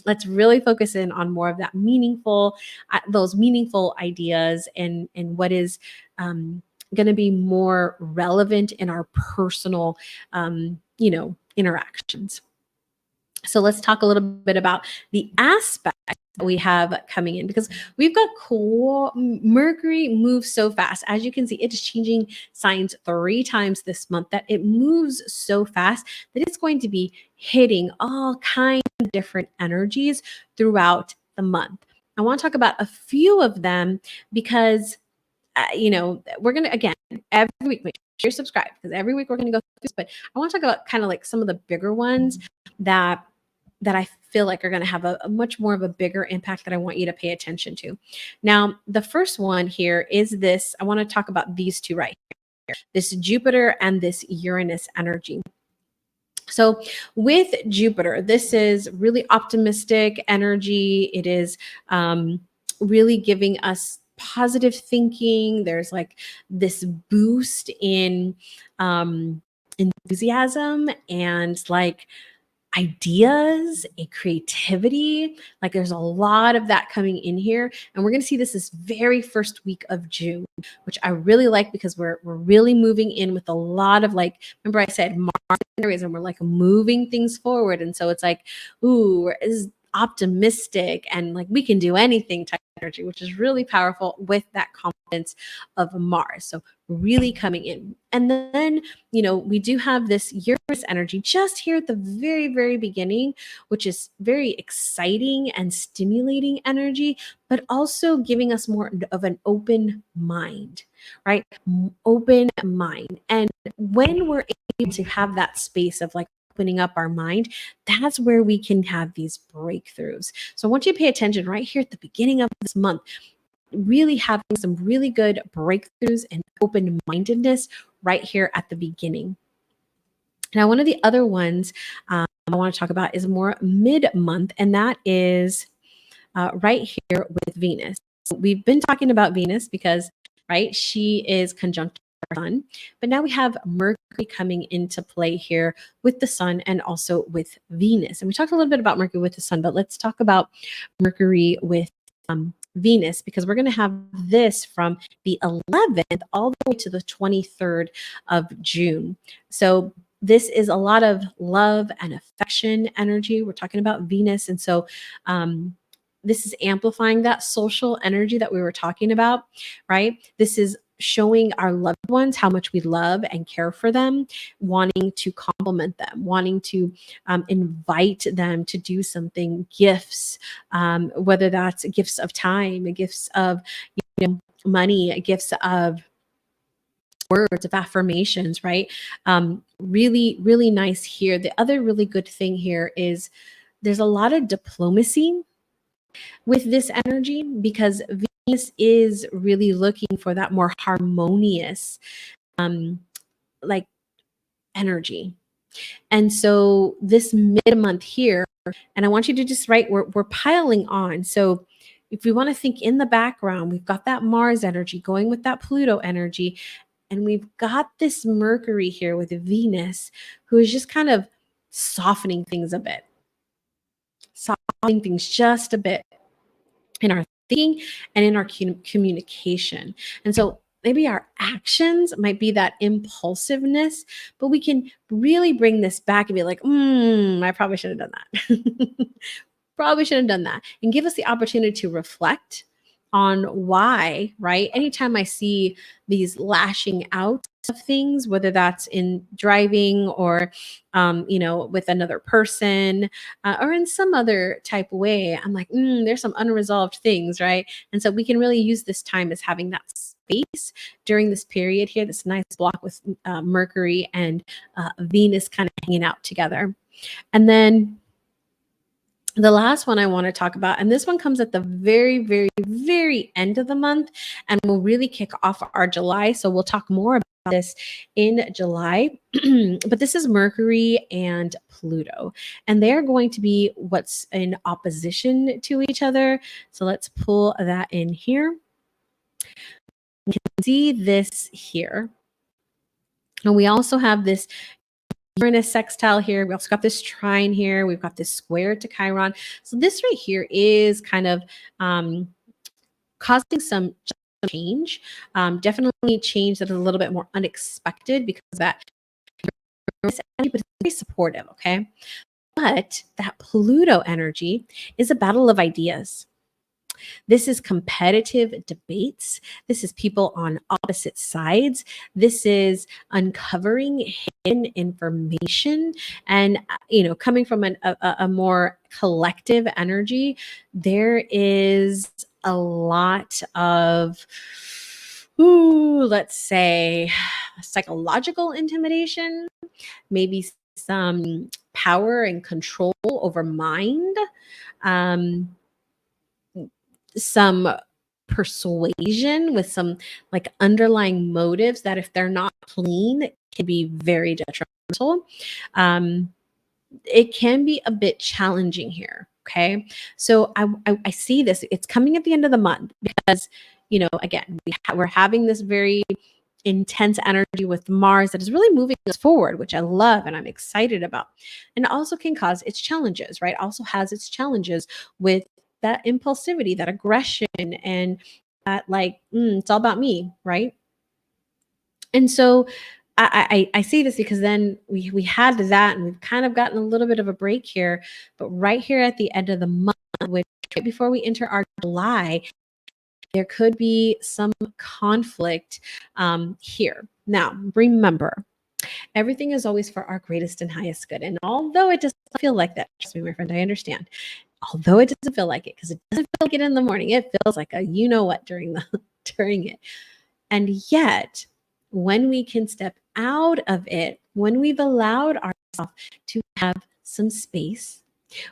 let's really focus in on more of that meaningful, those meaningful ideas, and what is going to be more relevant in our personal interactions. So let's talk a little bit about the aspect that we have coming in, because we've got cool Mercury moves so fast. As you can see, it is changing signs 3 times this month, that it moves so fast that it's going to be hitting all kinds of different energies throughout the month. I want to talk about a few of them because we're going to, again, every week, make sure you're subscribed, because every week we're going to go through this, but I want to talk about kind of like some of the bigger ones that I feel like are going to have a much more of a bigger impact that I want you to pay attention to. Now, the first one here is this. I want to talk about these two right here, this Jupiter and this Uranus energy. So with Jupiter, this is really optimistic energy. It is really giving us positive thinking. There's like this boost in enthusiasm and like ideas and creativity. Like there's a lot of that coming in here, and we're going to see this very first week of June, which I really like, because we're really moving in with a lot of, like, remember I said Mars and Aries, and we're like moving things forward, and so it's like, ooh, is optimistic and like we can do anything type of energy, which is really powerful with that confidence of Mars. So really coming in. And then, we do have this Uranus energy just here at the very, very beginning, which is very exciting and stimulating energy, but also giving us more of an open mind, right? Open mind. And when we're able to have that space of like opening up our mind, that's where we can have these breakthroughs. So I want you to pay attention right here at the beginning of this month, really having some really good breakthroughs and open-mindedness right here at the beginning. Now, one of the other ones I want to talk about is more mid-month, and that is right here with Venus. So we've been talking about Venus because, right, she is conjunct our sun, but now we have Mercury coming into play here with the sun and also with Venus. And we talked a little bit about Mercury with the sun, but let's talk about Mercury with Venus, because we're going to have this from the 11th all the way to the 23rd of June. So this is a lot of love and affection energy. We're talking about Venus. And so this is amplifying that social energy that we were talking about, right? This is showing our loved ones how much we love and care for them, wanting to compliment them, wanting to invite them to do something, gifts, whether that's gifts of time, gifts of money, gifts of words of affirmations, right? Really, really nice here. The other really good thing here is there's a lot of diplomacy with this energy because Venus is really looking for that more harmonious, like energy. And so this mid-month here, and I want you to just write, we're piling on. So if we want to think in the background, we've got that Mars energy going with that Pluto energy. And we've got this Mercury here with Venus, who is just kind of softening things a bit, softening things just a bit in our thinking and in our communication. And so maybe our actions might be that impulsiveness, but we can really bring this back and be like, I probably should have done that. Probably should have done that. And give us the opportunity to reflect on why, right? Anytime I see these lashing out of things, whether that's in driving or, with another person or in some other type of way, I'm like, there's some unresolved things, right? And so we can really use this time as having that space during this period here, this nice block with Mercury and Venus kind of hanging out together. And then the last one I want to talk about, and this one comes at the very, very, very end of the month and will really kick off our July. So we'll talk more about this in July. But this is Mercury and Pluto, and they're going to be what's in opposition to each other. So let's pull that in here. You can see this here. And we also have this Uranus sextile here. We also got this trine here. We've got this square to Chiron. So this right here is kind of causing some change. Definitely change that is a little bit more unexpected because that Uranus energy, but it's very supportive, okay? But that Pluto energy is a battle of ideas. This is competitive debates. This is people on opposite sides. This is uncovering hidden information. And, coming from a more collective energy, there is a lot of, let's say, psychological intimidation, maybe some power and control over mind. Some persuasion with some like underlying motives that if they're not clean can be very detrimental. It can be a bit challenging here. Okay. So I see this, it's coming at the end of the month because, again, we're having this very intense energy with Mars that is really moving us forward, which I love and I'm excited about. And it also can cause its challenges, right? Also has its challenges with that impulsivity, that aggression, and that it's all about me, right? And so I see this because then we had that and we've kind of gotten a little bit of a break here, but right here at the end of the month, which right before we enter our July, there could be some conflict here. Now, remember, everything is always for our greatest and highest good. And although it doesn't feel like that, trust me, my friend, I understand. Although it doesn't feel like it, because it doesn't feel like it in the morning, it feels like a you-know-what during it. And yet, when we can step out of it, when we've allowed ourselves to have some space,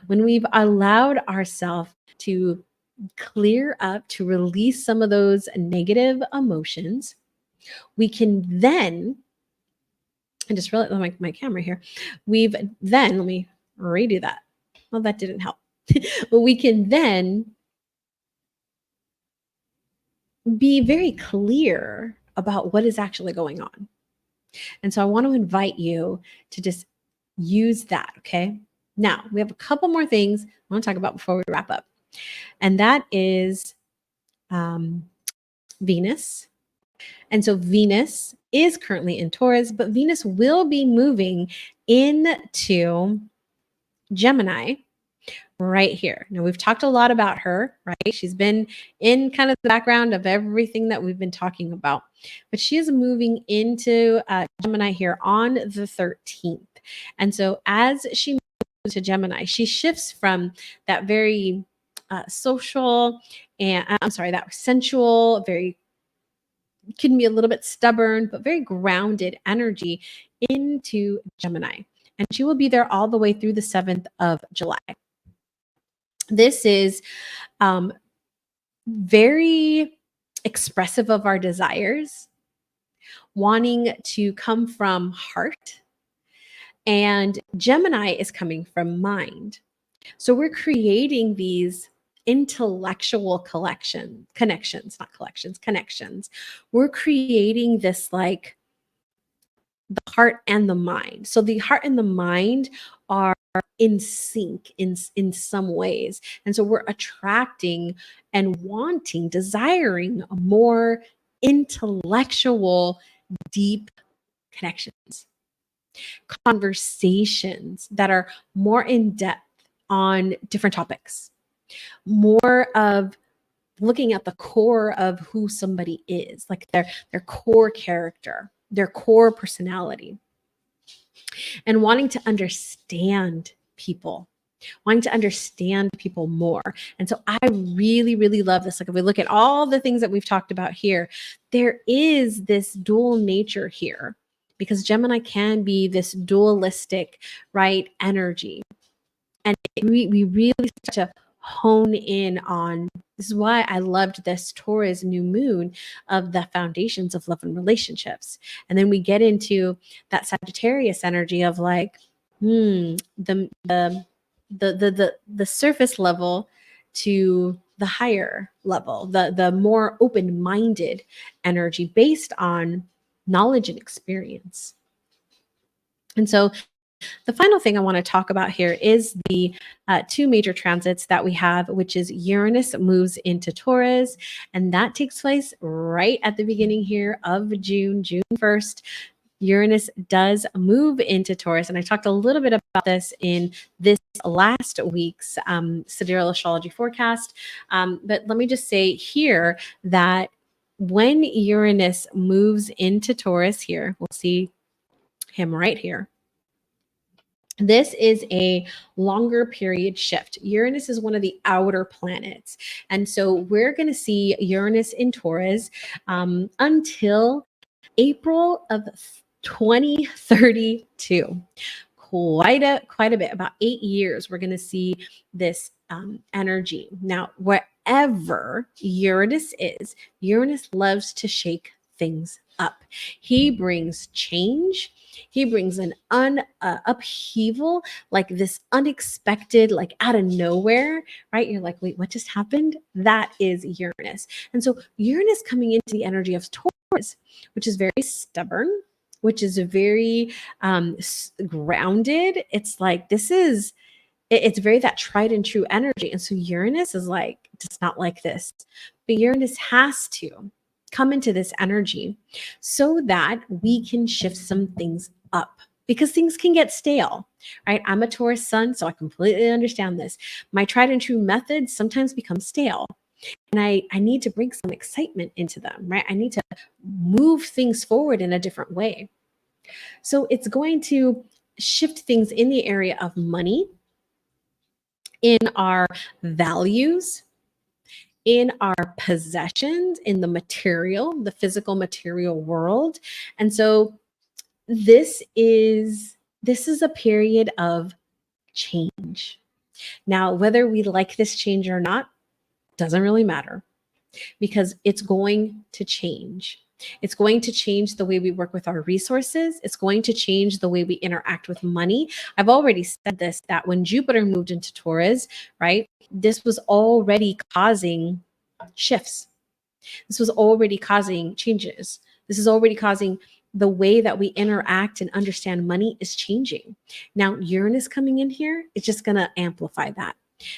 when we've allowed ourselves to clear up, to release some of those negative emotions, we can then, I just realized my camera here, let me redo that. Well, that didn't help. But we can then be very clear about what is actually going on. And so I want to invite you to just use that, okay? Now, we have a couple more things I want to talk about before we wrap up. And that is Venus. And so Venus is currently in Taurus, but Venus will be moving into Gemini right here. Now, we've talked a lot about her, right? She's been in kind of the background of everything that we've been talking about, but she is moving into Gemini here on the 13th. And so as she moves to Gemini, she shifts from that very social and that sensual, very can be a little bit stubborn, but very grounded energy into Gemini. And she will be there all the way through the 7th of July. This is very expressive of our desires, wanting to come from heart. And Gemini is coming from mind. So we're creating these intellectual connections. We're creating this like the heart and the mind. So the heart and the mind are in sync in some ways. And so we're attracting and wanting, desiring more intellectual, deep connections, conversations that are more in depth on different topics, more of looking at the core of who somebody is, like their core character, their core personality, and wanting to understand people, more. And so I really, really love this. Like if we look at all the things that we've talked about here, there is this dual nature here because Gemini can be this dualistic, right, energy. And we really start to hone in on this is why I loved this Taurus new moon of the foundations of love and relationships. And then we get into that Sagittarius energy of like, the surface level to the higher level, the more open-minded energy based on knowledge and experience. And so the final thing I want to talk about here is the two major transits that we have, which is Uranus moves into Taurus, and that takes place right at the beginning here of June 1st. Uranus does move into Taurus, and I talked a little bit about this in this last week's Sidereal Astrology Forecast. But let me just say here that when Uranus moves into Taurus here, we'll see him right here. This is a longer period shift. Uranus is one of the outer planets. And so we're going to see Uranus in Taurus until April of 2032. Quite a bit, about 8 years, we're going to see this energy. Now, wherever Uranus is, Uranus loves to shake things up. He brings change. He brings an upheaval, like this unexpected, like out of nowhere, right? You're like, wait, what just happened? That is Uranus. And so Uranus coming into the energy of Taurus, which is very stubborn, which is very grounded. It's like, it's very that tried and true energy. And so Uranus is like, it's not like this. But Uranus has to come into this energy so that we can shift some things up because things can get stale, right? I'm a Taurus sun, so I completely understand this. My tried and true methods sometimes become stale. And I need to bring some excitement into them, right? I need to move things forward in a different way. So it's going to shift things in the area of money, in our values, in our possessions, in the physical material world. And so this is a period of change. Now, whether we like this change or not doesn't really matter because it's going to change. It's going to change the way we work with our resources. It's going to change the way we interact with money. I've already said this, that when Jupiter moved into Taurus, right, this was already causing shifts. This was already causing changes. This is already causing the way that we interact and understand money is changing. Now, Uranus coming in here is just going to amplify that.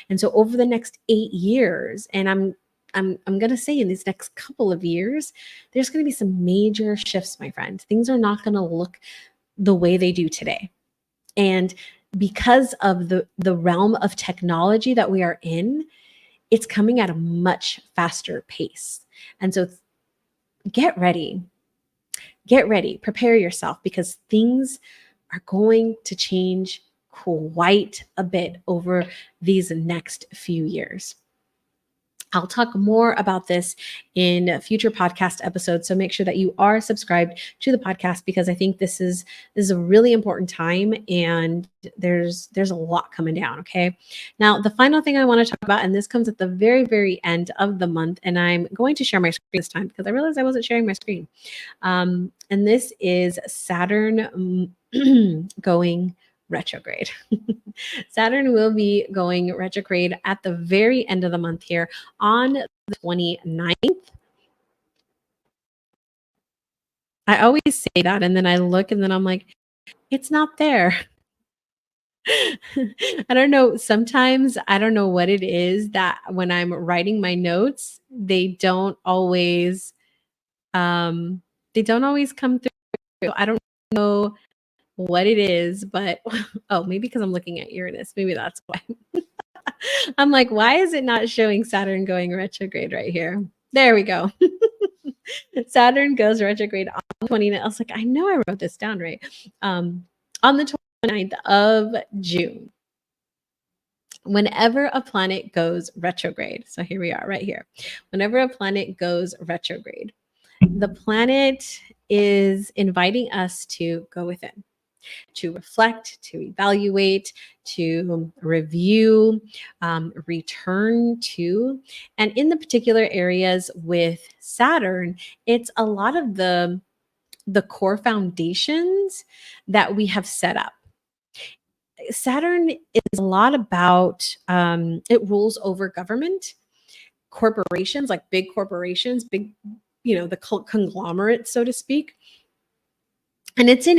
And so over the next 8 years, and I'm going to say in these next couple of years, there's going to be some major shifts, my friend. Things are not going to look the way they do today. And because of the realm of technology that we are in, it's coming at a much faster pace. And so get ready. Get ready. Prepare yourself, because things are going to change quite a bit over these next few years. I'll talk more about this in future podcast episodes. So make sure that you are subscribed to the podcast, because I think this is a really important time, and there's a lot coming down. Okay. Now, the final thing I want to talk about, and this comes at the very, very end of the month, and I'm going to share my screen this time because I realized I wasn't sharing my screen. And this is Saturn going retrograde. Saturn will be going retrograde at the very end of the month here on the 29th. I always say that, and then I look and then I'm like, it's not there. I don't know. Sometimes I don't know what it is that when I'm writing my notes, they don't always come through. I don't know what it is, but oh, maybe because I'm looking at Uranus. Maybe that's why. I'm like, why is it not showing Saturn going retrograde right here? There we go. Saturn goes retrograde on the 29th. I was like, I know I wrote this down right. On the 29th of June. Whenever a planet goes retrograde, so here we are right here. Whenever a planet goes retrograde, the planet is inviting us to go within, to reflect, to evaluate, to review, return to. And in the particular areas with Saturn, it's a lot of the core foundations that we have set up. Saturn is a lot about, it rules over government, corporations, like big corporations, big, the conglomerate, so to speak. And it's in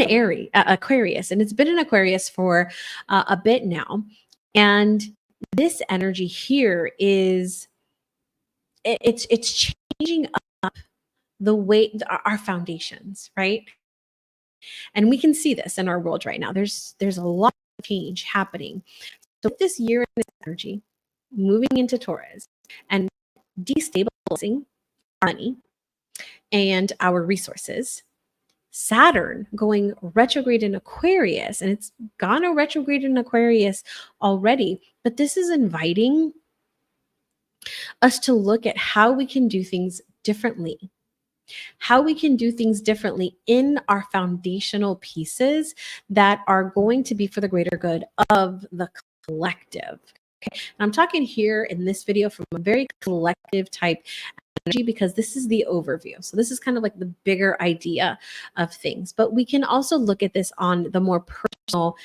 Aquarius, and it's been in Aquarius for a bit now. And this energy here is, it's changing up the way our foundations, right? And we can see this in our world right now. There's a lot of change happening. So this year in energy, moving into Taurus and destabilizing our money and our resources. Saturn going retrograde in Aquarius, and it's gone a retrograde in Aquarius already, but this is inviting us to look at how we can do things differently. How we can do things differently in our foundational pieces that are going to be for the greater good of the collective. Okay. And I'm talking here in this video from a very collective type energy, because this is the overview. So this is kind of like the bigger idea of things, but we can also look at this on the more personal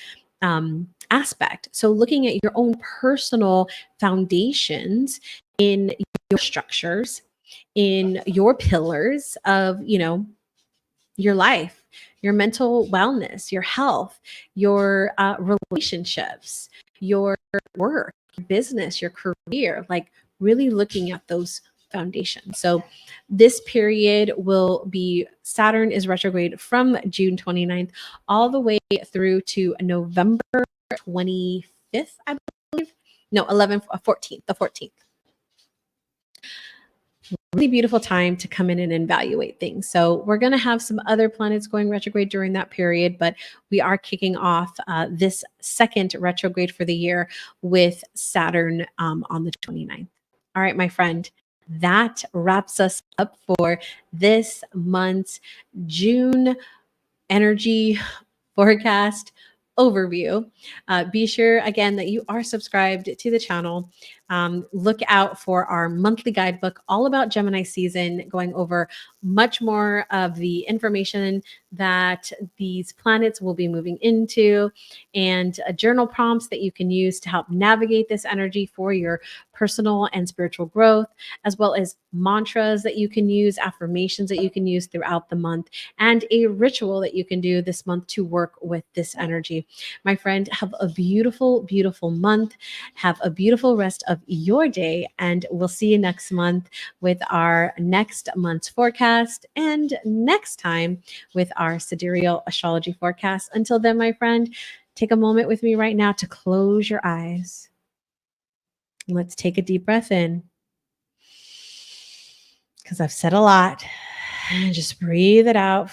aspect. So looking at your own personal foundations in your structures, in your pillars of, your life, your mental wellness, your health, your relationships, your work, your business, your career, like really looking at those foundations. So this period will be, Saturn is retrograde from June 29th all the way through to November 25th, I believe. No, 14th, the 14th. Really beautiful time to come in and evaluate things. So we're going to have some other planets going retrograde during that period, but we are kicking off this second retrograde for the year with Saturn on the 29th. All right, my friend, that wraps us up for this month's June energy forecast overview. Be sure again that you are subscribed to the channel. Look out for our monthly guidebook all about Gemini season, going over much more of the information that these planets will be moving into, and journal prompts that you can use to help navigate this energy for your personal and spiritual growth, as well as mantras that you can use, affirmations that you can use throughout the month, and a ritual that you can do this month to work with this energy. My friend, have a beautiful, beautiful month. Have a beautiful rest of your day, and we'll see you next month with our next month's forecast, and next time with our Sidereal Astrology Forecast. Until then, my friend, Take a moment with me right now to close your eyes. Let's take a deep breath in, because I've said a lot. And just breathe it out.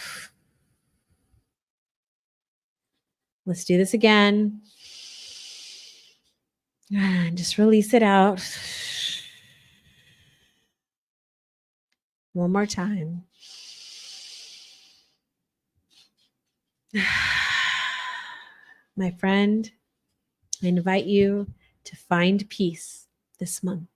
Let's do this again. And just release it out. One more time. My friend, I invite you to find peace this month.